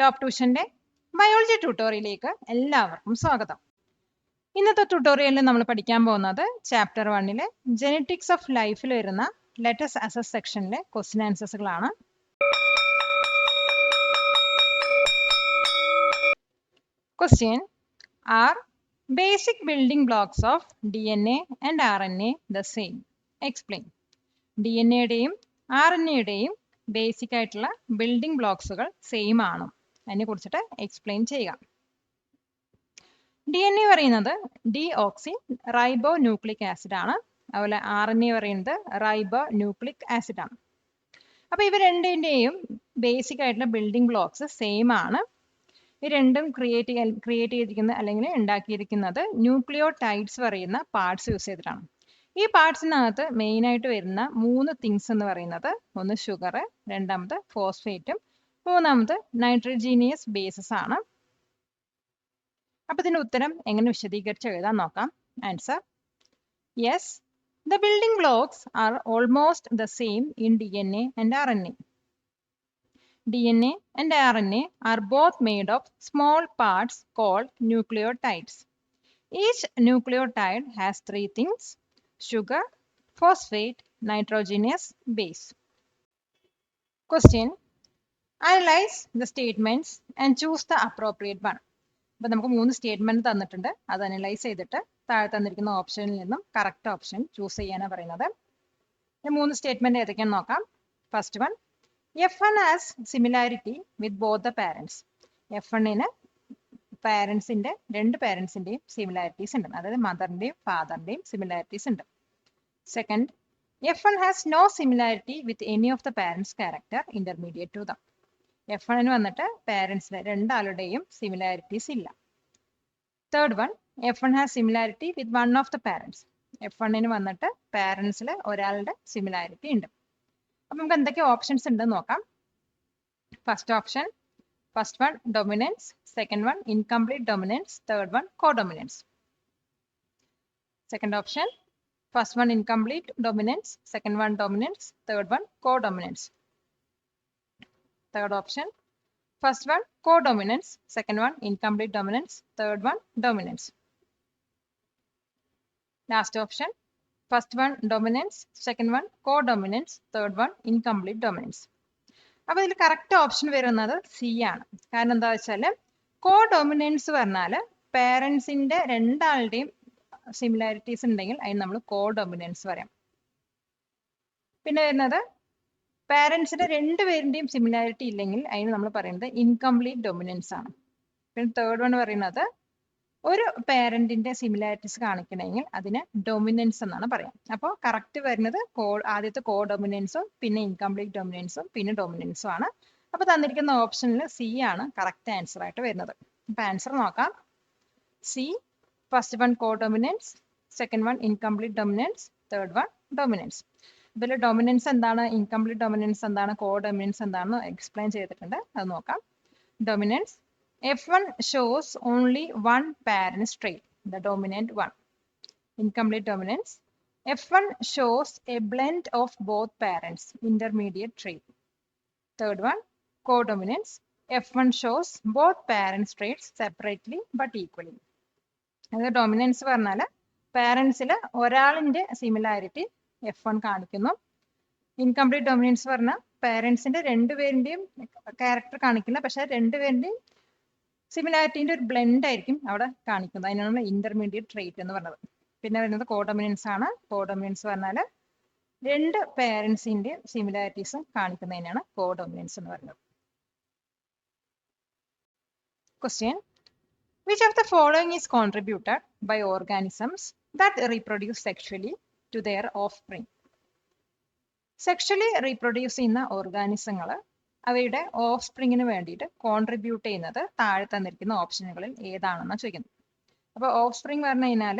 Top ട്യൂഷന്റെ biology ട്യൂട്ടോറിയലിലേക്ക് എല്ലാവർക്കും സ്വാഗതം. ഇന്നത്തെ ട്യൂട്ടോറിയലിൽ നമ്മൾ പഠിക്കാൻ പോകുന്നത് ചാപ്റ്റർ 1-ലെ ജെനറ്റിക്സ് ഓഫ് ലൈഫിൽ വരുന്ന ലെറ്റസ് അസസ് സെക്ഷനിലെ ക്വസ്റ്റ്യൻ ആൻസേഴ്സുകളാണ്. Question: are basic building blocks of DNA and RNA the same? Explain. DNAയുടെയും RNAയുടെയും ബേസിക് ആയിട്ടുള്ള ബിൽഡിംഗ് ബ്ലോക്സുകൾ സെയിം ആണോ? അതിനെ കുറിച്ചിട്ട് എക്സ്പ്ലെയിൻ ചെയ്യുക. DNA പറയുന്നത് ഡീഓക്സി റൈബോ ന്യൂക്ലിക് ആസിഡ് ആണ്. അതുപോലെ RNA പറയുന്നത് റൈബോ ന്യൂക്ലിക് ആസിഡ് ആണ്. അപ്പൊ ഇവ രണ്ടിന്റെയും ബേസിക് ആയിട്ടുള്ള ബിൽഡിംഗ് ബ്ലോക്സ് സെയിം ആണ്. ഈ രണ്ടും ക്രിയേറ്റ് ചെയ്തിരിക്കുന്ന അല്ലെങ്കിൽ ഉണ്ടാക്കിയിരിക്കുന്നത് ന്യൂക്ലിയോടൈഡ്സ് പറയുന്ന പാർട്സ് യൂസ് ചെയ്തിട്ടാണ്. ഈ പാർട്സിനകത്ത് മെയിൻ ആയിട്ട് വരുന്ന 3 തിങ്സ് എന്ന് പറയുന്നത് ഒന്ന് ഷുഗർ, രണ്ടാമത് ഫോസ്ഫേറ്റും, മൂന്നാമത് നൈട്രജീനിയസ് ബേസസ് ആണ്. അപ്പൊ ഇതിന്റെ ഉത്തരം എങ്ങനെ വിശദീകരിച്ച് എഴുതാൻ നോക്കാം. Answer: yes, the building blocks are almost the same in DNA and RNA. DNA and RNA are both made of small parts called nucleotides. Each nucleotide has 3 things: sugar, phosphate, nitrogenous base. Question: analyze the statements and choose the appropriate one. അപ്പോൾ നമുക്ക് 3 statement തന്നിട്ടുണ്ട്. അത് analyse ചെയ്തിട്ട് താഴെ തന്നിരിക്കുന്ന ഓപ്ഷനിൽ നിന്നും correct option choose ചെയ്യാനാണ് പറയുന്നത്. ഈ 3 സ്റ്റേറ്റ്മെന്റ് ഏതൊക്കെയാണെന്ന് നോക്കാം. First one: F1 has similarity with both the parents. F1-ന് പാരൻസിന്റെ രണ്ട് പാരൻസിന്റെയും സിമിലാരിറ്റീസ് ഉണ്ട്, അതായത് മദറിന്റെയും ഫാദറിന്റെയും സിമിലാരിറ്റീസ് ഉണ്ട്. Second: F1 has no similarity with any of the parents' character intermediate to them. F1-ന് വന്നിട്ട് പാരൻസിന് രണ്ടാളുടെയും സിമിലാരിറ്റീസ് ഇല്ല. Third one: F1 has similarity with one of the parents. F1-ന് വന്നിട്ട് പാരൻസിൽ ഒരാളുടെ similarity ഉണ്ട്. അപ്പൊ നമുക്ക് എന്തൊക്കെ ഓപ്ഷൻസ് ഉണ്ടെന്ന് നോക്കാം. First option: first one dominance, second one incomplete dominance, third one codominance. Second option: first one incomplete dominance, second one dominance, third one codominance. Third option: first one codominance, second one incomplete dominance, third one dominance. Last option: first one dominance, second one codominance, third one incomplete dominance. അപ്പോൾ ഇതിൽ correct option വരുന്നത് C ആണ്. കാരണം എന്താ വെച്ചാൽ കോഡൊമിനൻസ് പറഞ്ഞാൽ പേരൻസിന്റെ രണ്ടാളുടെയും similarities ഉണ്ടെങ്കിൽ അതിന് നമ്മൾ കോഡൊമിനൻസ് പറയാം. പിന്നെ വരുന്നത് പാരൻസിന്റെ രണ്ടുപേരുടെയും സിമിലാരിറ്റി ഇല്ലെങ്കിൽ അതിന് നമ്മൾ പറയുന്നത് ഇൻകംപ്ലീറ്റ് ഡൊമിനൻസ് ആണ്. പിന്നെ തേർഡ് വൺ പറയുന്നത് ഒരു പാരന്റിന്റെ സിമിലാരിറ്റീസ് കാണിക്കണമെങ്കിൽ അതിന് ഡൊമിനൻസ് എന്നാണ് പറയാം. അപ്പോൾ കറക്റ്റ് വരുന്നത് ആദ്യത്തെ കോഡൊമിനൻസും പിന്നെ ഇൻകംപ്ലീറ്റ് ഡൊമിനൻസും പിന്നെ ഡൊമിനൻസും ആണ്. അപ്പൊ തന്നിരിക്കുന്ന ഓപ്ഷനിൽ സി ആണ് കറക്റ്റ് ആൻസർ ആയിട്ട് വരുന്നത്. അപ്പൊ ആൻസർ നോക്കാം. C: first one codominance, second one incomplete dominance, third one dominance. ഇതിൽ ഡൊമിനൻസ് എന്താണ്, ഇൻകംപ്ലീറ്റ് ഡൊമിനൻസ് എന്താണ്, കോഡൊമിനൻസ് എന്താണെന്ന് എക്സ്പ്ലെയിൻ ചെയ്തിട്ടുണ്ട്. അത് നോക്കാം. Dominance: F1 shows only one parent's trait, the dominant one. Incomplete dominance: F1 shows a blend of both parents, intermediate trait. Third one, codominance: F1 shows both parents' traits separately but equally. അതായത് dominance പറഞ്ഞാൽ പാരൻസിൽ ഒരാളിന്റെ similarity F1 കാണിക്കുന്നു. Incomplete dominance പറഞ്ഞാൽ പാരൻസിന്റെ രണ്ടുപേരുടെയും character കാണിക്കില്ല, പക്ഷെ രണ്ടുപേരുടെയും സിമിലാരിറ്റിന്റെ ഒരു blend ആയിരിക്കും അവിടെ കാണിക്കുന്നത്. അതിനാണ് ഇന്റർമീഡിയറ്റ് ട്രേറ്റ് എന്ന് പറഞ്ഞത്. പിന്നെ വരുന്നത് കോഡൊമിനൻസ് ആണ്. കോഡൊമിനൻസ് പറഞ്ഞാൽ രണ്ട് പാരൻസിന്റെ സിമിലാരിറ്റീസും കാണിക്കുന്നതിനാണ് കോഡൊമിനൻസ് എന്ന് പറയുന്നത്. Question: Which of the following is contributed by organisms that reproduce sexually to their offspring? Sexually reproduce ചെയ്യുന്ന ഓർഗാനിസങ്ങൾ അവയുടെ ഓഫ്സ്പ്രിങ്ങിന് വേണ്ടിയിട്ട് കോൺട്രിബ്യൂട്ട് ചെയ്യുന്നത് താഴെ തന്നിരിക്കുന്ന ഓപ്ഷനുകളിൽ ഏതാണെന്ന് ചോദിക്കുന്നത്. അപ്പോൾ ഓഫ്സ്പ്രിങ് പറഞ്ഞു കഴിഞ്ഞാൽ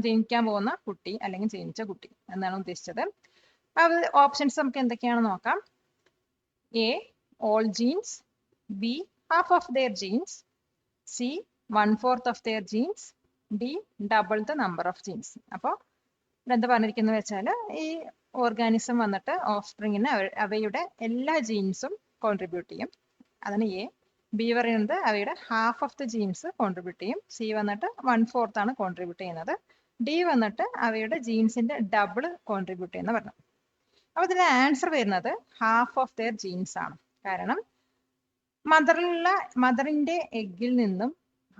ജനിക്കാൻ പോകുന്ന കുട്ടി അല്ലെങ്കിൽ ജനിച്ച കുട്ടി എന്നാണ് ഉദ്ദേശിച്ചത്. അത് ഓപ്ഷൻസ് നമുക്ക് എന്തൊക്കെയാണെന്ന് നോക്കാം. A all genes, B half of their genes, C 1/4 of their genes, D double the number of genes. അപ്പോൾ എന്താ പറഞ്ഞിരിക്കുന്നത് വെച്ചാൽ ഈ ഓർഗാനിസം വന്നിട്ട് ഓഫ് സ്പ്രിങ്ങിന് അവയുടെ എല്ലാ ജീൻസും കോൺട്രിബ്യൂട്ട് ചെയ്യും. അതാണ് എ. ബി പറയുന്നത് അവയുടെ half of the genes contribute ചെയ്യും. സി വന്നിട്ട് 1/4 ആണ് കോൺട്രിബ്യൂട്ട് ചെയ്യുന്നത്. ഡി വന്നിട്ട് അവയുടെ ജീൻസിന്റെ ഡബിൾ കോൺട്രിബ്യൂട്ട് ചെയ്യുന്ന പറഞ്ഞു. അപ്പൊ ഇതിന്റെ ആൻസർ വരുന്നത് ഹാഫ് ഓഫ് ദെയർ ജീൻസ് ആണ്. കാരണം മദറിന്റെ എഗ്ഗിൽ നിന്നും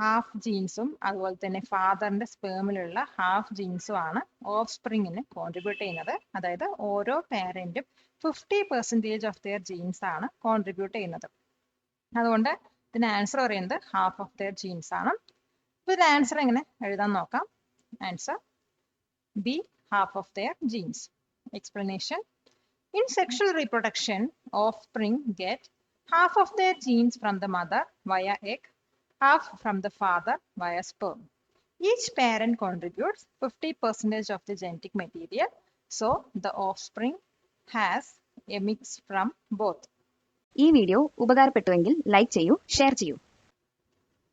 ഹാഫ് ജീൻസും അതുപോലെ തന്നെ ഫാദറിന്റെ സ്പേമിലുള്ള ഹാഫ് ജീൻസും ആണ് ഓഫ് സ്പ്രിങ്ങിന് കോൺട്രിബ്യൂട്ട് ചെയ്യുന്നത്. അതായത് ഓരോ പാരന്റും 50% ഓഫ് ദെയർ ജീൻസ് ആണ് കോൺട്രിബ്യൂട്ട് ചെയ്യുന്നത്. അതുകൊണ്ട് ഇതിന്റെ ആൻസർ പറയുന്നത് ഹാഫ് ഓഫ് ദെയർ ജീൻസ് ആണ്. ഇതിന്റെ ആൻസർ എങ്ങനെ എഴുതാൻ നോക്കാം. Answer B, half of their genes. Explanation: in sexual reproduction, offspring get half of their genes from the mother via egg, half from the father via sperm. Each parent contributes 50% of the genetic material, so the offspring has a mix from both. ഈ video ഉപകാരപ്പെട്ടുവെങ്കിൽ like ചെയ്യൂ, share ചെയ്യൂ.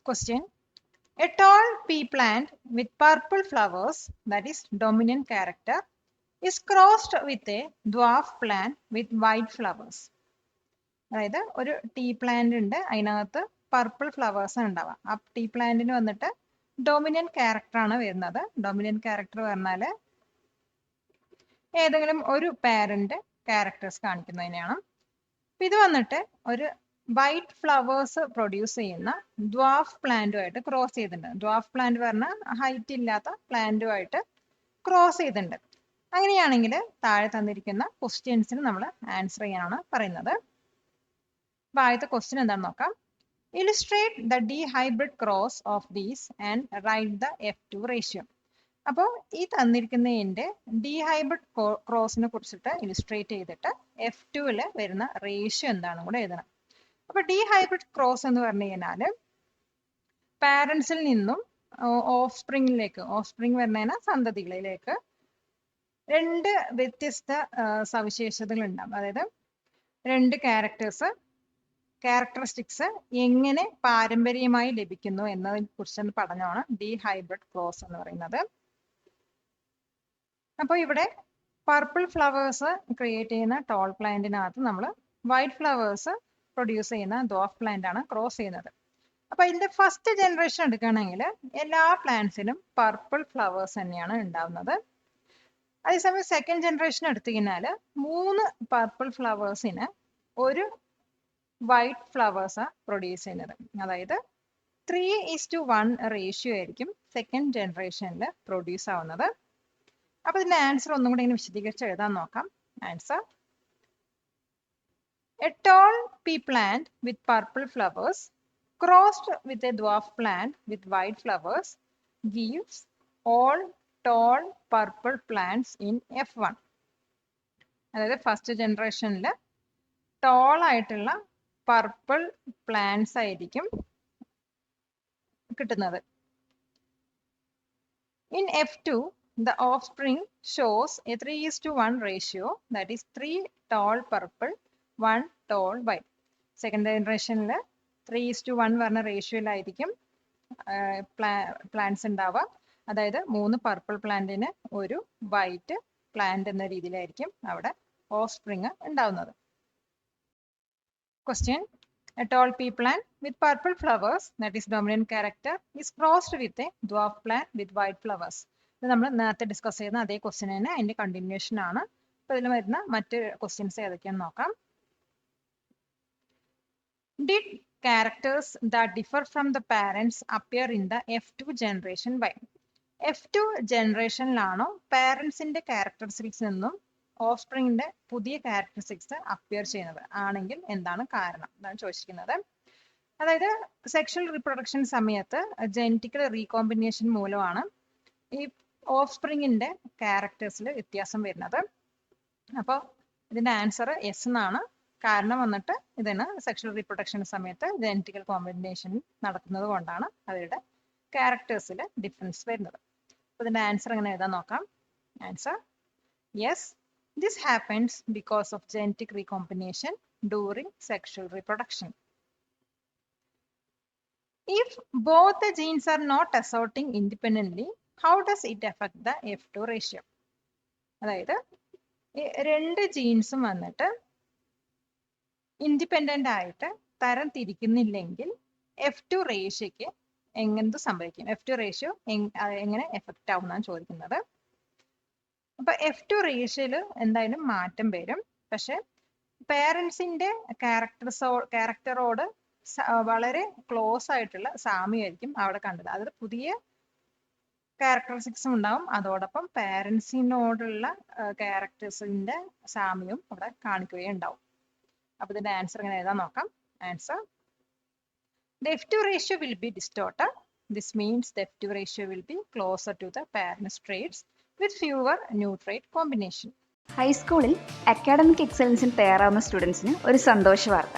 Question: a tall pea plant with purple flowers, that is dominant character, is crossed with a dwarf plant with white flowers. അതായത് ഒരു tea plant ഉണ്ട്, അതിനകത്ത് purple flowers ഉണ്ടാവുക. ആ tea പ്ലാന്റിന് വന്നിട്ട് ഡൊമിനന്റ് ക്യാരക്ടർ ആണ് വരുന്നത്. ഡൊമിനന്റ് ക്യാരക്ടർ പറഞ്ഞാൽ ഏതെങ്കിലും ഒരു പാരന്റ് ക്യാരക്ടേഴ്സ് കാണിക്കുന്നതിനെയാണ്. ഇത് വന്നിട്ട് ഒരു വൈറ്റ് ഫ്ലവേഴ്സ് പ്രൊഡ്യൂസ് ചെയ്യുന്ന ദ്വാഫ് പ്ലാന്റുമായിട്ട് ക്രോസ് ചെയ്തിട്ടുണ്ട്. ദ്വാഫ് പ്ലാന്റ് പറഞ്ഞാൽ ഹൈറ്റ് ഇല്ലാത്ത പ്ലാന്റുമായിട്ട് ക്രോസ് ചെയ്തിട്ടുണ്ട്. അങ്ങനെയാണെങ്കിൽ താഴെ തന്നിരിക്കുന്ന ക്വസ്റ്റ്യൻസിന് നമ്മൾ ആൻസർ ചെയ്യാനാണ് പറയുന്നത്. ആദ്യത്തെ ക്വസ്റ്റ്യൻ എന്താണെന്ന് നോക്കാം. Illustrate the D hybrid cross of these and write the F2 ratio. അപ്പോൾ ഈ തന്നിരിക്കുന്നതിന്റെ ഡി ഹൈബ്രിഡ് ക്രോസിനെ കുറിച്ചിട്ട് ഇലിസ്ട്രേറ്റ് ചെയ്തിട്ട് F2 വരുന്ന റേഷ്യോ എന്താണെന്ന് കൂടെ എഴുതണം. അപ്പൊ ഡി ഹൈബ്രിഡ് ക്രോസ് എന്ന് പറഞ്ഞു കഴിഞ്ഞാൽ പാരന്റ്സിൽ നിന്നും ഓഫ് സ്പ്രിംഗ് പറഞ്ഞാൽ സന്തതികളിലേക്ക് രണ്ട് വ്യത്യസ്ത സവിശേഷതകൾ ഉണ്ടാവും. അതായത് രണ്ട് ക്യാരക്ടറിസ്റ്റിക്സ് എങ്ങനെ പാരമ്പര്യമായി ലഭിക്കുന്നു എന്നതിനെ കുറിച്ചുള്ള പഠനമാണ് ഡി ഹൈബ്രിഡ് ക്രോസ് എന്ന് പറയുന്നത്. അപ്പോൾ ഇവിടെ പർപ്പിൾ ഫ്ലവേഴ്സ് ക്രിയേറ്റ് ചെയ്യുന്ന ടോൾ പ്ലാന്റിനകത്ത് നമ്മൾ വൈറ്റ് ഫ്ലവേഴ്സ് പ്രൊഡ്യൂസ് ചെയ്യുന്ന ദ്വാഫ് പ്ലാന്റ് ആണ് ക്രോസ് ചെയ്യുന്നത്. അപ്പൊ ഇതിന്റെ ഫസ്റ്റ് ജനറേഷൻ എടുക്കുകയാണെങ്കിൽ എല്ലാ പ്ലാന്റ്സിനും പർപ്പിൾ ഫ്ലവേഴ്സ് തന്നെയാണ് ഉണ്ടാവുന്നത്. അതേസമയം സെക്കൻഡ് ജനറേഷൻ എടുത്തു കഴിഞ്ഞാൽ 3 പർപ്പിൾ ഫ്ലവേഴ്സിന് ഒരു വൈറ്റ് ഫ്ലവേഴ്സ് പ്രൊഡ്യൂസ് ചെയ്യുന്നത്. അതായത് 3:1 റേഷ്യോ ആയിരിക്കും സെക്കൻഡ് ജനറേഷനിൽ പ്രൊഡ്യൂസ് ആവുന്നത്. അപ്പൊ ഇതിന്റെ ആൻസർ ഒന്നും കൂടി ഇങ്ങനെ വിശദീകരിച്ച് എഴുതാൻ നോക്കാം. Answer: a tall pea plant with purple flowers crossed with a dwarf plant with white flowers gives all tall purple plants in F1. അതായത് ഫസ്റ്റ് ജനറേഷനിൽ ടോൾ ആയിട്ടുള്ള പർപ്പിൾ പ്ലാന്റ്സ് ആയിരിക്കും കിട്ടുന്നത്. In F2, the offspring shows a 3:1 ratio, that is 3 tall purple, 1 tall white. Second ജനറേഷനിൽ 3:1 പറഞ്ഞ റേഷ്യോയിലായിരിക്കും plants ഉണ്ടാവുക. അതായത് 3 purple പ്ലാന്റിന് ഒരു വൈറ്റ് പ്ലാന്റ് എന്ന രീതിയിലായിരിക്കും അവിടെ ഓഫ് സ്പ്രിങ് ഉണ്ടാവുന്നത്. Question: a tall pea plant with purple flowers, that is dominant character, is crossed with a dwarf plant with white flowers. ഇത് നമ്മൾ നേരത്തെ ഡിസ്കസ് ചെയ്യുന്ന അതേ ക്വസ്റ്റ്യൻ തന്നെ, അതിന്റെ കണ്ടിന്യൂഷൻ ആണ്. അപ്പൊ ഇതിൽ വരുന്ന മറ്റ് ക്വസ്റ്റ്യൻസ് ഏതൊക്കെയാണെന്ന് നോക്കാം. Did characters that differ from the parents appear in the F2 generation by? F2 ജനറേഷനിലാണോ പാരന്റ്സിന്റെ ക്യാരക്ടറിസ്റ്റിക്സ് നിന്നും ഓഫ് സ്പ്രിങ്ങിന്റെ പുതിയ ക്യാരക്ടറിസ്റ്റിക്സ് അപ്പിയർ ചെയ്യുന്നത്? ആണെങ്കിൽ എന്താണ് കാരണം എന്നാണ് ചോദിച്ചിരിക്കുന്നത്. അതായത് സെക്ഷൽ റീപ്രൊഡക്ഷൻ സമയത്ത് ജനറ്റിക്കൽ റീകോമ്പിനേഷൻ മൂലമാണ് ഈ ഓഫ് സ്പ്രിങ്ങിന്റെ ക്യാരക്ടേഴ്സിൽ വ്യത്യാസം വരുന്നത്. അപ്പോൾ ഇതിന്റെ ആൻസർ എസ് എന്നാണ്. കാരണം വന്നിട്ട് ഇതിന് സെക്ഷൽ റീപ്രൊഡക്ഷൻ സമയത്ത് ജനറ്റിക്കൽ കോമ്പിനേഷൻ നടക്കുന്നത് കൊണ്ടാണ് അവരുടെ ക്യാരക്ടേഴ്സിൽ ഡിഫറൻസ് വരുന്നത്. അപ്പോൾ ഇതിന്റെ ആൻസർ എങ്ങനെ എഴുതാൻ നോക്കാം. Answer: yes, this happens because of genetic recombination during sexual reproduction. If both the genes are not assorting independently, how does it affect the F2 ratio? അതായത് രണ്ട് ജീൻസും വന്നിട്ട് ഇൻഡിപെൻഡന്റ് ആയിട്ട് തരം തിരിക്കുന്നില്ലെങ്കിൽ F2 റേഷ്യോയ്ക്ക് എന്ത് സംഭവിക്കും? F2 റേഷ്യോ എങ്ങനെ എഫക്റ്റ് ആവും എന്നാണ് ചോദിക്കുന്നത്. അപ്പൊ F2 റേഷ്യോയിൽ എന്തായാലും മാറ്റം വരും. പക്ഷെ പേരൻസിന്റെ ക്യാരക്ടറോട് വളരെ ക്ലോസ് ആയിട്ടുള്ള സാമ്യമായിരിക്കും അവിടെ കണ്ടത്. അത് പുതിയ ക്യാരക്ടറിസ്റ്റിക്സും ഉണ്ടാവും, അതോടൊപ്പം പേരൻസിനോടുള്ള ക്യാരക്ടേഴ്സിന്റെ സാമ്യവും അവിടെ കാണിക്കുകയും ഉണ്ടാവും. അപ്പൊ ഇതിന്റെ ആൻസർ എങ്ങനെ എഴുതാൻ നോക്കാം. Answer: the F2 ratio will be distorted. This means the F2 ratio will be closer to the parents' traits with fewer new trait combination. ഹൈസ്കൂളിൽ അക്കാഡമിക് എക്സലൻസിന് തയ്യാറാവുന്ന സ്റ്റുഡൻസിന് ഒരു സന്തോഷ വാർത്ത.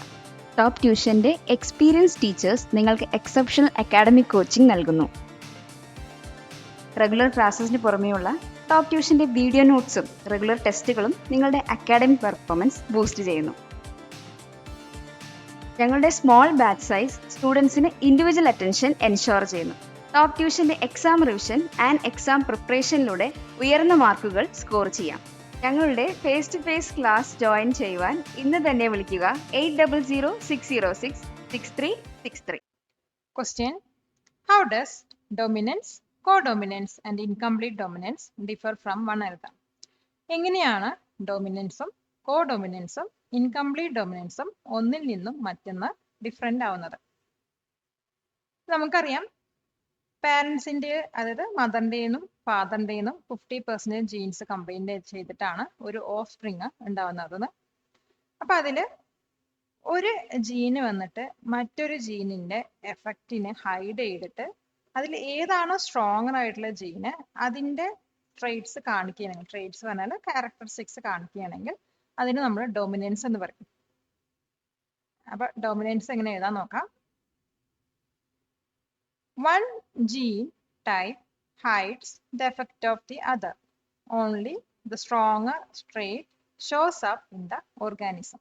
ടോപ്പ് ട്യൂഷന്റെ എക്സ്പീരിയൻസ് ടീച്ചേഴ്സ് നിങ്ങൾക്ക് എക്സെപ്ഷണൽ അക്കാഡമിക് കോച്ചിങ് നൽകുന്നു. റെഗുലർ ക്ലാസ്സസിന് പുറമെയുള്ള ടോപ്പ് ട്യൂഷന്റെ വീഡിയോ നോട്ട്സും റെഗുലർ ടെസ്റ്റുകളും നിങ്ങളുടെ അക്കാഡമിക് പെർഫോമൻസ് ബൂസ്റ്റ് ചെയ്യുന്നു. ഞങ്ങളുടെ സ്മോൾ ബാച്ച് സൈസ് സ്റ്റുഡൻസിന് ഇൻഡിവിജ്വൽ അറ്റൻഷൻ എൻഷുർ ചെയ്യുന്നു. ടോപ്പ് ട്യൂഷന്റെ എക്സാം റിവിഷൻ ആൻഡ് എക്സാം പ്രിപ്പറേഷനിലൂടെ ഉയർന്ന മാർക്കുകൾ സ്കോർ ചെയ്യാം. ഞങ്ങളുടെ face to face class join ചെയ്യുവാൻ ഇന്ന് തന്നെ വിളിക്കുക 8006066363. Question: how does dominance, codominance and incomplete dominance differ from one another? എങ്ങനെയാണ് ഡോമിനൻസും കോഡോമിനൻസും ഇൻകംപ്ലീറ്റ് ഡോമിനൻസും ഒന്നിൽ നിന്നും മറ്റൊന്ന് ഡിഫറെന്റ് ആവുന്നത്? നമുക്കറിയാം, പാരൻസിന്റെ, അതായത് മദറിന്റെയും ഫാദറിന്റെയും 50% ജീൻസ് കമ്പൈൻ ചെയ്തിട്ടാണ് ഒരു ഓഫ് സ്പ്രിങ് ഉണ്ടാവുന്നത്. അപ്പൊ അതില് ഒരു ജീന് വന്നിട്ട് മറ്റൊരു ജീനിന്റെ എഫക്റ്റിനെ ഹൈഡ് ചെയ്തിട്ട് അതിൽ ഏതാണോ സ്ട്രോങ്ങർ ആയിട്ടുള്ള ജീന് അതിന്റെ ട്രേറ്റ്സ് കാണിക്കുകയാണെങ്കിൽ, ട്രേറ്റ്സ് പറഞ്ഞാൽ ക്യാരക്ടറിസ്റ്റിക്സ് കാണിക്കുകയാണെങ്കിൽ അതിന് നമ്മൾ ഡോമിനൻസ് എന്ന് പറയും. അപ്പൊ ഡോമിനൻസ് എങ്ങനെ എഴുതാൻ നോക്കാം. One gene type hides the effect of the other. Only the stronger trait shows up in the organism.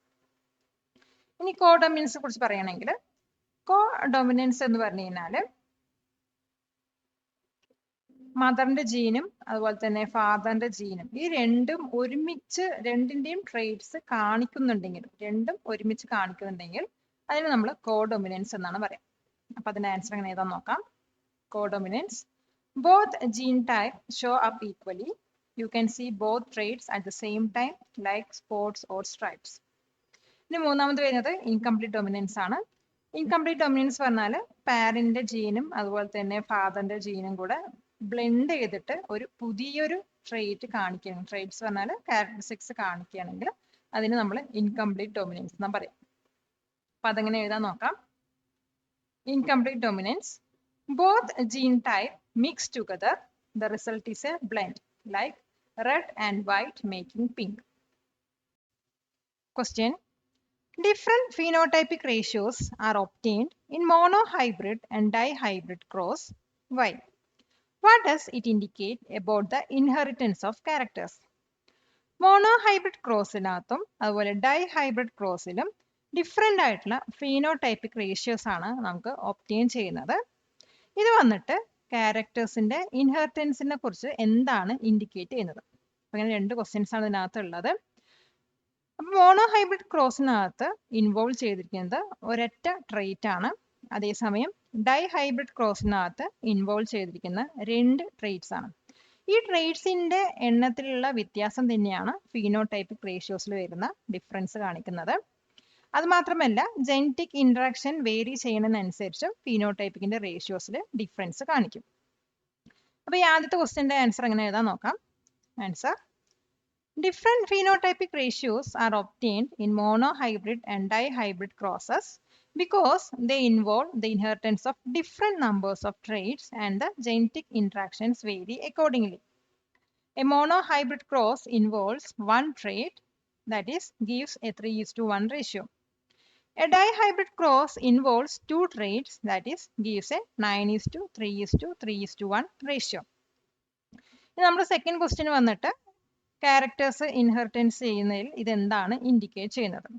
ഇനി കോഡോമിനൻസിനെ കുറിച്ച് പറയുകയാണെങ്കിൽ, കോഡോമിനൻസ് എന്ന് പറഞ്ഞു കഴിഞ്ഞാൽ മദറിന്റെ ജീനും അതുപോലെ തന്നെ ഫാദറിന്റെ ജീനും ഈ രണ്ടും ഒരുമിച്ച് രണ്ടിന്റെയും ട്രേറ്റ്സ് കാണിക്കുന്നുണ്ടെങ്കിൽ, രണ്ടും ഒരുമിച്ച് കാണിക്കുന്നുണ്ടെങ്കിൽ അതിന് നമ്മൾ കോഡോമിനൻസ് എന്നാണ് പറയാം. അപ്പൊ അതിന്റെ ആൻസർ എങ്ങനെ എഴുതാൻ നോക്കാം. കോഡോമിനൻസ്: both gene type show up equally. You can see both traits at the same time like spots or stripes. ഇനി മൂന്നാമത് വരുന്നത് ഇൻകംപ്ലീറ്റ് ഡൊമിനൻസ് ആണ്. ഇൻകംപ്ലീറ്റ് ഡൊമിനൻസ് പറഞ്ഞാൽ പാരന്റിന്റെ ജീനും അതുപോലെ തന്നെ ഫാദറിന്റെ ജീനും കൂടെ ബ്ലെൻഡ് ചെയ്തിട്ട് ഒരു പുതിയൊരു ട്രേറ്റ് കാണിക്കുകയാണ്. ട്രേറ്റ്സ് പറഞ്ഞാൽ ക്യാരക്ടറിസ്റ്റിക്സ് കാണിക്കുകയാണെങ്കിൽ അതിന് നമ്മൾ ഇൻകംപ്ലീറ്റ് ഡൊമിനൻസ് എന്നാ പറയാം. അപ്പൊ അതെങ്ങനെ എഴുതാൻ നോക്കാം. Incomplete dominance: both gene type mix together. The result is a blend, like red and white making pink. Question: different phenotypic ratios are obtained in monohybrid and dihybrid cross. Why? What does it indicate about the inheritance of characters? Monohybrid ക്രോസിനകത്തും അതുപോലെ dihybrid ക്രോസിലും different ആയിട്ടുള്ള phenotypic ratios ആണ് നമുക്ക് obtain ചെയ്യുന്നത്. ഇത് വന്നിട്ട് ക്യാരക്ടേഴ്സിന്റെ ഇൻഹെറിറ്റൻസിനെ കുറിച്ച് എന്താണ് ഇൻഡിക്കേറ്റ് ചെയ്യുന്നത്? അങ്ങനെ രണ്ട് ക്വസ്റ്റ്യൻസ് ആണ് ഇതിനകത്ത് ഉള്ളത്. അപ്പൊ മോണോഹൈബ്രിഡ് ക്രോസിനകത്ത് ഇൻവോൾവ് ചെയ്തിരിക്കുന്നത് ഒരൊറ്റ ട്രേറ്റ് ആണ്. അതേസമയം ഡൈഹൈബ്രിഡ് ക്രോസിനകത്ത് ഇൻവോൾവ് ചെയ്തിരിക്കുന്ന 2 ട്രേറ്റ്സ് ആണ്. ഈ ട്രേറ്റ്സിന്റെ എണ്ണത്തിലുള്ള വ്യത്യാസം തന്നെയാണ് ഫീനോടൈപ്പിക് റേഷ്യോസിൽ വരുന്ന ഡിഫറൻസ് കാണിക്കുന്നത്. അത് മാത്രമല്ല, ജനറ്റിക് ഇന്ററാക്ഷൻ വേരി ചെയ്യുന്നതിനനുസരിച്ച് ഫീനോടൈപ്പിക്കിന്റെ റേഷ്യോസിൽ ഡിഫറൻസ് കാണിക്കും. അപ്പൊ ഈ ആദ്യത്തെ ക്വസ്റ്റ്യന്റെ ആൻസർ എങ്ങനെ എഴുതാൻ നോക്കാം. Answer: different phenotypic ratios are obtained in monohybrid and dihybrid crosses because they involve the inheritance of different numbers of traits and the genetic interactions vary accordingly. A monohybrid cross involves one trait, that is, gives a 3:1 ratio. A dihybrid cross involves 2 traits, that is, gives a 9:3:3:1 ratio. നമ്മുടെ second question വന്നിട്ട് characters inheritance ചെയ്യുന്നതിൽ ഇതെന്താണ് indicate ചെയ്യുന്നത്?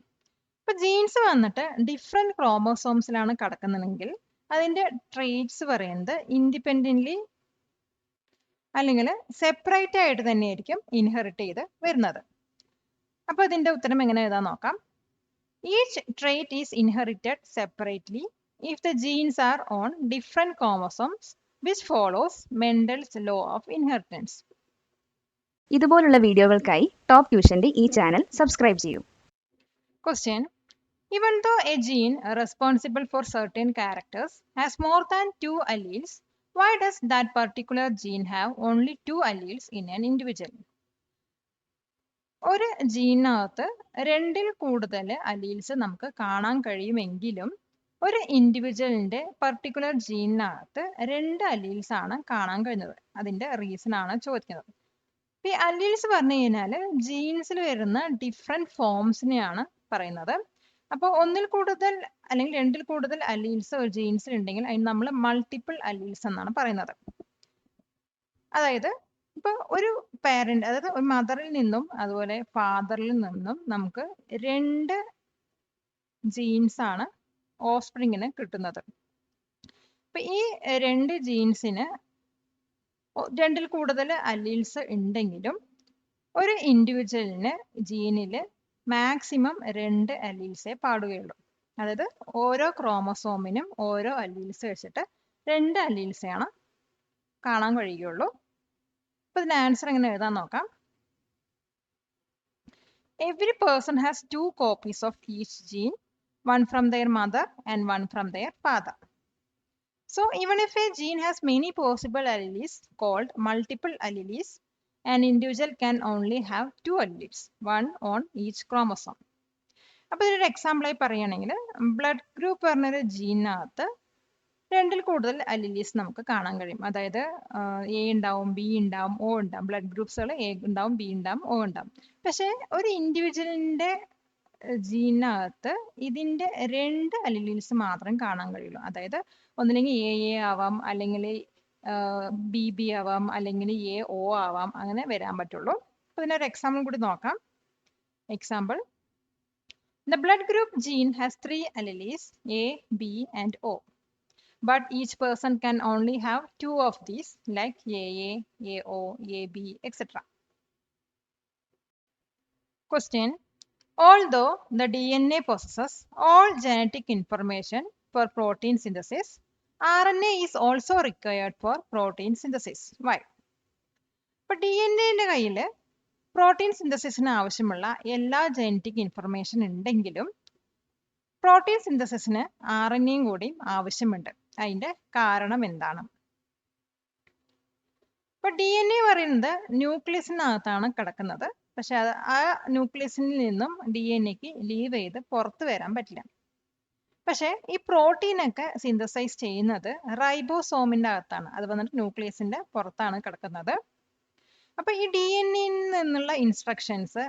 ഇപ്പൊ jeans വന്നിട്ട് different ക്രോമോസോംസിലാണ് കിടക്കുന്നതെങ്കിൽ അതിന്റെ traits പറയുന്നത് independently അല്ലെങ്കിൽ സെപ്പറേറ്റ് ആയിട്ട് തന്നെയായിരിക്കും ഇൻഹെറിറ്റ് ചെയ്ത് വരുന്നത്. അപ്പൊ ഇതിന്റെ ഉത്തരം എങ്ങനെ എഴുതാൻ നോക്കാം. Each trait is inherited separately if the genes are on different chromosomes, which follows Mendel's law of inheritance. ഇതുപോലുള്ള വീഡിയോകൾക്കായി ടോപ്പ് ട്യൂഷന്റെ ഈ ചാനൽ സബ്സ്ക്രൈബ് ചെയ്യൂ. Question. Even though a gene responsible for certain characters has more than 2 alleles, why does that particular gene have only 2 alleles in an individual? ഒരു ജീനകത്ത് 2ൽ കൂടുതൽ alleles നമുക്ക് കാണാൻ കഴിയുമെങ്കിലും ഒരു ഇൻഡിവിജ്വലിന്റെ പർട്ടിക്കുലർ ജീനിനകത്ത് 2 അലീൽസ് ആണ് കാണാൻ കഴിയുന്നത്. അതിന്റെ റീസൺ ആണ് ചോദിക്കുന്നത്. ഈ അലീൽസ് പറഞ്ഞു കഴിഞ്ഞാൽ ജീൻസിൽ വരുന്ന ഡിഫറെന്റ് ഫോംസിനെയാണ് പറയുന്നത്. അപ്പോൾ 1ൽ കൂടുതൽ അല്ലെങ്കിൽ 2ൽ കൂടുതൽ അലീൽസ് ഒരു ജീൻസിൽ ഉണ്ടെങ്കിൽ അതിന് നമ്മൾ മൾട്ടിപ്പിൾ അലീൽസ് എന്നാണ് പറയുന്നത്. അതായത് ഇപ്പൊ ഒരു പാരന്റ്, അതായത് ഒരു മദറിൽ നിന്നും അതുപോലെ ഫാദറിൽ നിന്നും നമുക്ക് 2 ജീൻസ് ആണ് ഓഫ്സ്പ്രിങ്ങിന് കിട്ടുന്നത്. അപ്പൊ ഈ 2 ജീൻസിന് 2ൽ കൂടുതൽ അലീൽസ് ഉണ്ടെങ്കിലും ഒരു ഇൻഡിവിജ്വലിന് ജീനിൽ മാക്സിമം 2 അലീൽസേ പാടുകയുള്ളൂ. അതായത് ഓരോ ക്രോമസോമിനും ഓരോ അലീൽസ് വെച്ചിട്ട് 2 അലീൽസെയാണ് കാണാൻ കഴിയുകയുള്ളൂ. അപ്പൊ ഇതിന്റെ ആൻസർ എങ്ങനെ എഴുതാൻ നോക്കാം. Every person has 2 copies of each gene, one from their mother and one from their father. So even if a gene has many possible alleles called multiple alleles, an individual can only have 2 alleles, one on each chromosome. അപ്പോൾ ഇതിനൊരു example ആയി പറയുകയാണെങ്കിൽ blood group പറഞ്ഞൊരു ജീനകത്ത് 2ൽ കൂടുതൽ അലിലീസ് നമുക്ക് കാണാൻ കഴിയും. അതായത് എ ഉണ്ടാവും, ബി ഉണ്ടാവും, ഒ ഉണ്ടാവും. ബ്ലഡ് ഗ്രൂപ്പ്സുകൾ എ ഉണ്ടാവും, ബി ഉണ്ടാവും, ഒ ഉണ്ടാവും. പക്ഷെ ഒരു ഇൻഡിവിജ്വലിന്റെ ജീനകത്ത് ഇതിന്റെ 2 അലിലീസ് മാത്രം കാണാൻ കഴിയുള്ളൂ. അതായത് ഒന്നില്ലെങ്കിൽ എ ആവാം, അല്ലെങ്കിൽ ബി ബി ആവാം, അല്ലെങ്കിൽ എ ഒ ആവാം, അങ്ങനെ വരാൻ പറ്റുള്ളൂ. അപ്പൊ ഇതിനൊരു എക്സാമ്പിൾ കൂടി നോക്കാം. Example: The blood group gene has 3 alleles A, B and O. But each person can only have 2 of these, like AA, AO, AB, etc. Question. Although the DNA possesses all genetic information for protein synthesis, RNA is also required for protein synthesis. Why? But DNA ന്റെ കയ്യിൽ protein സിന്തസിസിന് ആവശ്യമുള്ള എല്ലാ genetic information ഉണ്ടെങ്കിലും protein സിന്തസിസിന് RNA കൂടി ആവശ്യമുണ്ട്. അതിന്റെ കാരണം എന്താണ്? ഇപ്പൊ DNA പറയുന്നത് ന്യൂക്ലിയസിനകത്താണ് കിടക്കുന്നത്. പക്ഷെ ആ ന്യൂക്ലിയസിൽ നിന്നും DNA ലീവ് ചെയ്ത് പുറത്തു വരാൻ പറ്റില്ല. പക്ഷെ ഈ പ്രോട്ടീനൊക്കെ സിന്തസൈസ് ചെയ്യുന്നത് റൈബോസോമിന്റെ അകത്താണ്. അത് വന്നിട്ട് ന്യൂക്ലിയസിന്റെ പുറത്താണ് കിടക്കുന്നത്. അപ്പൊ ഈ DNA നിന്നുള്ള ഇൻസ്ട്രക്ഷൻസ്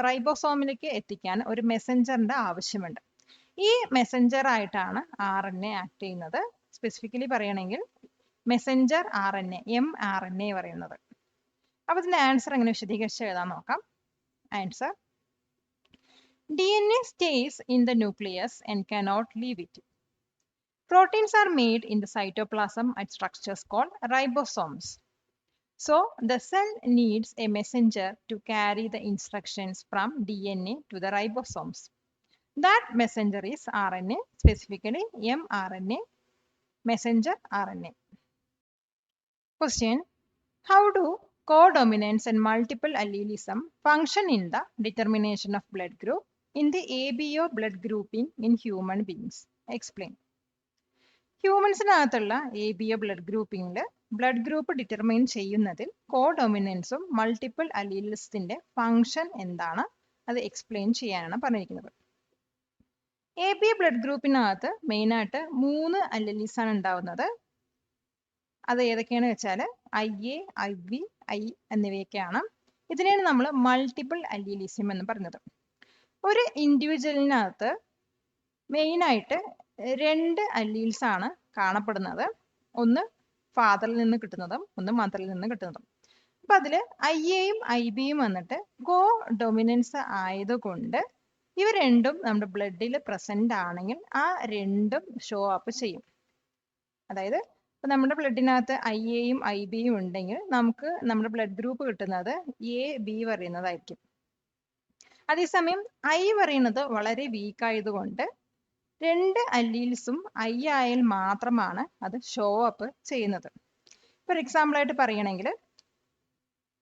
റൈബോസോമിലേക്ക് എത്തിക്കാൻ ഒരു മെസ്സഞ്ചറിന്റെ ആവശ്യമുണ്ട്. ഈ മെസ്സഞ്ചർ ആയിട്ടാണ് RNA ആക്ട് ചെയ്യുന്നത്. സ്പെസിഫിക്കലി പറയുകയാണെങ്കിൽ മെസ്സഞ്ചർ RNA, mRNA പറയുന്നത്. അപ്പൊ ഇതിന്റെ ആൻസർ എങ്ങനെ വിശദീകരിച്ച് എഴുതാൻ നോക്കാം. Answer: DNA stays in the nucleus and cannot leave it. Proteins are made in the cytoplasm at structures called ribosomes. So the cell needs a messenger to carry the instructions from DNA to the ribosomes. That messenger is RNA, specifically mRNA, messenger RNA. Question. How do codominance and multiple allelism function in the determination of blood group in the ABO blood grouping in human beings? Explain. ഹ്യൂമൻസിനകത്തുള്ള ABO blood ഗ്രൂപ്പിംഗിൽ blood group determine ചെയ്യുന്നതിൽ കോഡോമിനൻസും multiple അലീൽസിന്റെ function എന്താണ്, അത് explain ചെയ്യാനാണ് പറഞ്ഞിരിക്കുന്നത്. ABO blood ഗ്രൂപ്പിനകത്ത് മെയിനായിട്ട് 3 alleles ആണ് ഉണ്ടാവുന്നത്. അത് ഏതൊക്കെയാണെന്ന് വെച്ചാൽ IA, IB, I എന്നിവയൊക്കെയാണ്. ഇതിനെയാണ് നമ്മൾ മൾട്ടിപ്പിൾ അലീലിസം എന്ന് പറയുന്നത്. ഒരു ഇൻഡിവിജ്വലിനകത്ത് മെയിനായിട്ട് 2 അലീൽസ് ആണ് കാണപ്പെടുന്നത്. ഒന്ന് ഫാദറിൽ നിന്ന് കിട്ടുന്നതും ഒന്ന് മദറിൽ നിന്ന് കിട്ടുന്നതും. അപ്പൊ അതില് IAയും IBയും വന്നിട്ട് കോ ഡൊമിനൻസ് ആയതുകൊണ്ട് ഇവ രണ്ടും നമ്മുടെ ബ്ലഡിൽ പ്രസന്റ് ആണെങ്കിൽ ആ രണ്ടും ഷോ അപ്പ് ചെയ്യും. അതായത് ഇപ്പൊ നമ്മുടെ ബ്ലഡിനകത്ത് IAയും IBയും ഉണ്ടെങ്കിൽ നമുക്ക് നമ്മുടെ ബ്ലഡ് ഗ്രൂപ്പ് കിട്ടുന്നത് AB പറയുന്നതായിരിക്കും. അതേസമയം ഐ പറയുന്നത് വളരെ വീക്ക് ആയതുകൊണ്ട് 2 അല്ലീൽസും ഐ ആയാൽ മാത്രമാണ് അത് ഷോ അപ്പ് ചെയ്യുന്നത്. ഫോർ എക്സാമ്പിൾ ആയിട്ട് പറയുകയാണെങ്കിൽ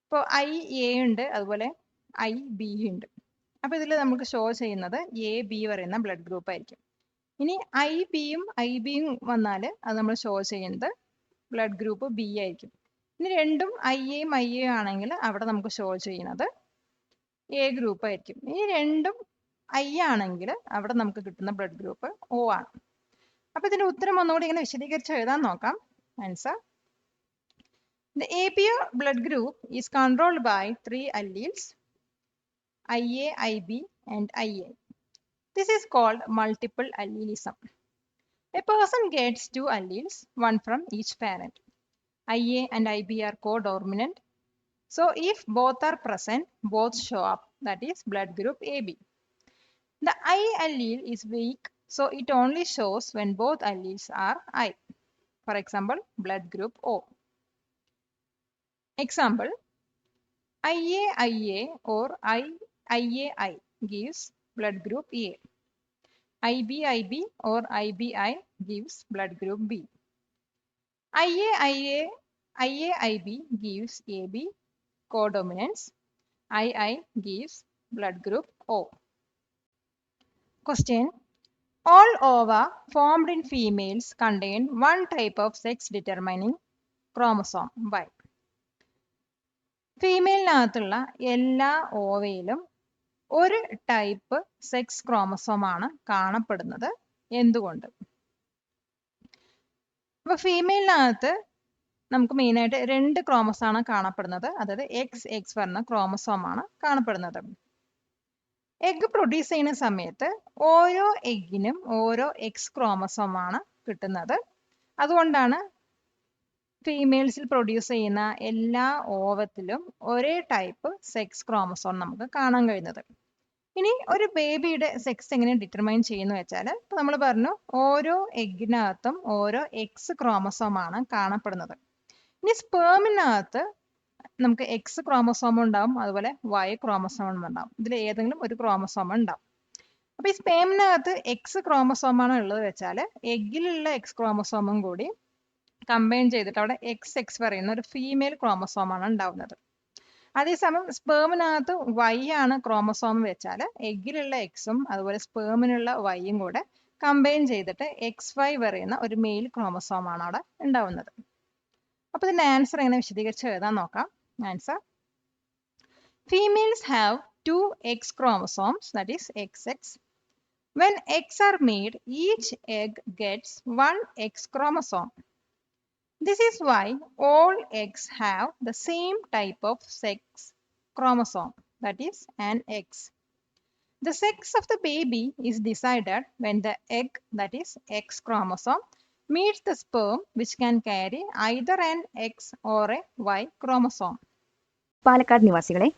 ഇപ്പോൾ ഐ എ ഉണ്ട്, അതുപോലെ ഐ ബി ഉണ്ട്. അപ്പൊ ഇതിൽ നമുക്ക് ഷോ ചെയ്യുന്നത് എ ബി പറയുന്ന ബ്ലഡ് ഗ്രൂപ്പ് ആയിരിക്കും. ഇനി ഐ ബിയും വന്നാൽ അത് നമ്മൾ ഷോ ചെയ്യുന്നത് ബ്ലഡ് ഗ്രൂപ്പ് ബി ആയിരിക്കും. ഇനി രണ്ടും ഐ എയും ആണെങ്കിൽ അവിടെ നമുക്ക് ഷോ ചെയ്യുന്നത് എ ഗ്രൂപ്പ് ആയിരിക്കും. ഇനി രണ്ടും ഐ ആണെങ്കിൽ അവിടെ നമുക്ക് കിട്ടുന്ന ബ്ലഡ് ഗ്രൂപ്പ് ഒ ആണ്. അപ്പൊ ഇതിന്റെ ഉത്തരം ഒന്നുകൂടി ഇങ്ങനെ വിശദീകരിച്ച് എഴുതാൻ നോക്കാം. Answer: The ABO blood group is controlled by 3 alleles IA, IB and IA. This is called multiple allelism. A person gets 2 alleles, one from each parent. IA and IB are codominant. So if both are present, both show up. That is blood group AB. The I allele is weak, so it only shows when both alleles are I. For example, blood group O. Example: IA or IAI gives blood group A. IB or IBI gives blood group B. IAIB gives AB codominance. II gives blood group O. Question: All ova formed in females contain one type of sex determining chromosome Y. ഫീമെയിലിനകത്തുള്ള എല്ലാ ഓവയിലും ഒരു type sex chromosome ആണ് കാണപ്പെടുന്നത്. എന്തുകൊണ്ട്? അപ്പൊ ഫീമെയിലിനകത്ത് നമുക്ക് മെയിനായിട്ട് 2 chromosome ആണ് കാണപ്പെടുന്നത്. അതായത് XX പറഞ്ഞ ക്രോമസോം ആണ് കാണപ്പെടുന്നത്. എഗ് പ്രൊഡ്യൂസ് ചെയ്യുന്ന സമയത്ത് ഓരോ എഗ്ഗിനും ഓരോ എക്സ് ക്രോമസോം ആണ് കിട്ടുന്നത്. അതുകൊണ്ടാണ് ഫീമെയിൽസിൽ പ്രൊഡ്യൂസ് ചെയ്യുന്ന എല്ലാ ഓവത്തിലും ഒരേ ടൈപ്പ് സെക്സ് ക്രോമസോം നമുക്ക് കാണാൻ കഴിയുന്നത്. ഇനി ഒരു ബേബിയുടെ സെക്സ് എങ്ങനെ ഡിറ്റർമൈൻ ചെയ്യുന്നു വെച്ചാൽ, ഇപ്പൊ നമ്മൾ പറഞ്ഞു ഓരോ എഗ്ഗിനകത്തും ഓരോ എക്സ് ക്രോമസോം ആണ് കാണപ്പെടുന്നത്. ഇനി സ്പേമിനകത്ത് നമുക്ക് എക്സ് ക്രോമസോം ഉണ്ടാവും, അതുപോലെ വൈ ക്രോമസോം ഉണ്ടാവും. ഇതിൽ ഏതെങ്കിലും ഒരു ക്രോമസോം ഉണ്ടാവും. അപ്പൊ ഈ സ്പേമിനകത്ത് എക്സ് ക്രോമസോം ആണ് ഉള്ളത് വെച്ചാൽ എഗ്ഗിലുള്ള എക്സ് ക്രോമസോമും കൂടി കമ്പൈൻ ചെയ്തിട്ട് അവിടെ XX പറയുന്ന ഒരു ഫീമെയിൽ ക്രോമസോം ആണ് ഉണ്ടാവുന്നത്. അതേസമയം സ്പേമിനകത്ത് വൈ ആണ് ക്രോമസോം വെച്ചാൽ എഗ്ഗിലുള്ള എക്സും അതുപോലെ സ്പേമിനുള്ള വൈയും കൂടെ കമ്പൈൻ ചെയ്തിട്ട് XY പറയുന്ന ഒരു മെയിൽ ക്രോമസോം ആണ് അവിടെ ഉണ്ടാവുന്നത്. അപ്പൊ ഇതിന്റെ ആൻസർ എങ്ങനെ വിശദീകരിച്ച് എഴുതാൻ നോക്കാം. Answer: Females have 2 X chromosomes, that is XX. When eggs are made, each egg gets 1 X chromosome. This is why all eggs have the same type of sex chromosome, that is an X. The sex of the baby is decided when the egg, that is X chromosome, meets the sperm which can carry either an X or a Y chromosome. Palakkad നിവാസികളെ,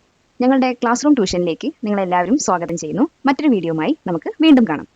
ഞങ്ങളുടെ class room ട്യൂഷനിലേക്ക് നിങ്ങളെല്ലാവരും സ്വാഗതം ചെയ്യുന്നു. മറ്റൊരു വീഡിയോയുമായി നമുക്ക് വീണ്ടും കാണാം.